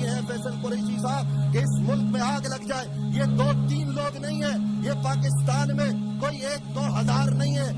ہیں فیصل قریشی صاحب کہ اس ملک میں آگ لگ جائے. یہ 2-3 لوگ نہیں ہیں, یہ پاکستان میں کوئی 1-2 ہزار نہیں ہے.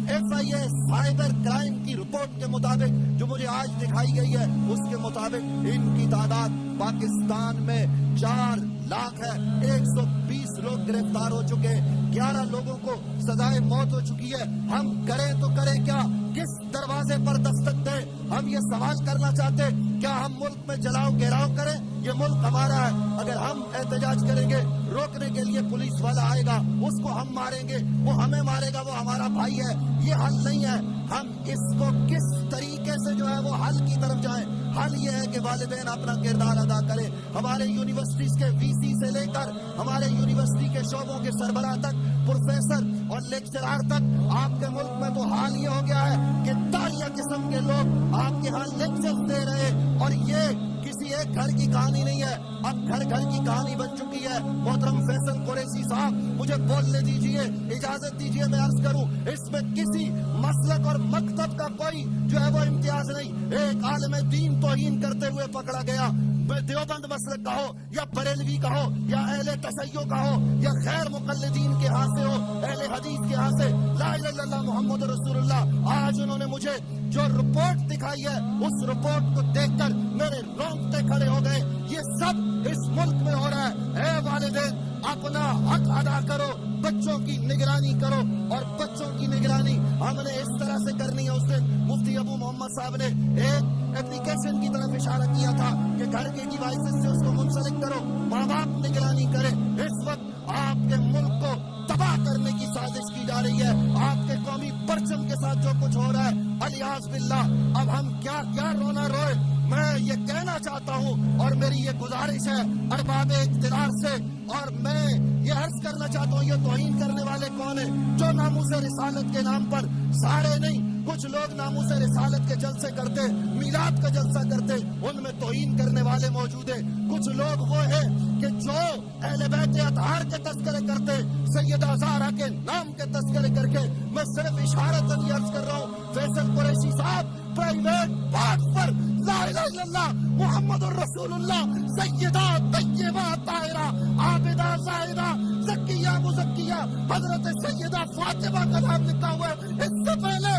FIA سائبر کرائم کی رپورٹ کے مطابق جو مجھے آج دکھائی گئی ہے اس کے مطابق ان کی تعداد پاکستان میں 4 لاکھ ہے. 120 لوگ گرفتار ہو چکے, 11 لوگوں کو سزائے موت ہو چکی ہے. ہم کریں تو کریں کیا, کس دروازے پر دستک دیں؟ ہم یہ سوال کرنا چاہتے کیا ہم ملک میں جلاؤ گھیراؤ کریں؟ یہ ملک ہمارا ہے. اگر ہم احتجاج کریں گے, روکنے کے لیے پولیس والا آئے گا, اس کو ہم ماریں گے, وہ ہمیں مارے گا, وہ ہمارا بھائی ہے. یہ حل نہیں ہے. ہم اس کو کس طریقے سے جو ہے وہ حل کی طرف جائیں. حل یہ ہے کہ والدین اپنا کردار ادا کریں. ہمارے یونیورسٹیز کے VC سے لے کر ہمارے یونیورسٹی کے شعبوں کے سربراہ تک, پروفیسر اور لیکچرار تک, آپ کے ملک میں تو حال یہ ہو گیا ہے کہ تالیہ قسم کے لوگ آپ کے ہاں لیکچر دے رہے, اور یہ کسی ایک گھر کی کہانی نہیں ہے, اب گھر گھر کی کہانی بن چکی ہے. محترم فیصل قریشی صاحب, مجھے بولنے دیجئے, اجازت دیجئے میں عرض کروں, اس میں کسی مسلک اور مکتب کا کوئی جو ہے وہ امتیاز نہیں. ایک عالم دین توہین کرتے ہوئے پکڑا گیا, دیوبند مسلک کا ہو یا بریلوی کا ہو یا اہل تشیع کا ہو یا غیر مقلدین کے ہاں سے ہو, اہل حدیث کے ہاں سے, لا الہ الا اللہ محمد رسول اللہ. آج انہوں نے مجھے جو رپورٹ دکھائی ہے اس رپورٹ کو دیکھ کر میرے رونگٹے کھڑے ہو گئے. یہ سب اس ملک میں ہو رہا ہے. اے والدین, اپنا حق ادا کرو, بچوں کی نگرانی کرو, اور بچوں کی نگرانی ہم نے اس طرح سے کرنی ہے. اس دن مفتی ابو محمد صاحب نے ایک اپلیکیشن کی طرف اشارہ کیا تھا کہ گھر کے ڈیوائسز سے اس کو منسلک کرو, ماں باپ نگرانی کرے. اس وقت آپ کے ملک کو تباہ کرنے کی سازش کی جا رہی ہے. آپ کے قومی پرچم کے ساتھ جو کچھ ہو رہا ہے, الیاذ باللہ, اب ہم کیا کیا رونا روئے. میں یہ کہنا چاہتا ہوں اور میری یہ گزارش ہے ارباب اقتدار سے, اور میں یہ عرض کرنا چاہتا ہوں, یہ توہین کرنے والے کون ہیں؟ جو ناموس رسالت کے نام پر, سارے نہیں, کچھ لوگ ناموس رسالت کے جلسے کرتے, میلاد کا جلسہ کرتے, ان میں توہین کرنے والے موجود ہیں. کچھ لوگ وہ ہیں کہ جو اہل بیت اطہار کے تذکرے کرتے, سیدہ زہرا کے نام کے تذکرے کر کے. میں صرف اشارتاً یہ عرض کر رہا ہوں, فیصل قریشی صاحب پرائیویٹ بات پر لا الہ الا اللہ محمد الرسول اللہ سیدہ طیبہ طاہرہ عابدہ زاہدہ زکیہ مزکیہ حضرت سیدہ فاطمہ کا نام لکھا ہوا ہے. اس سے پہلے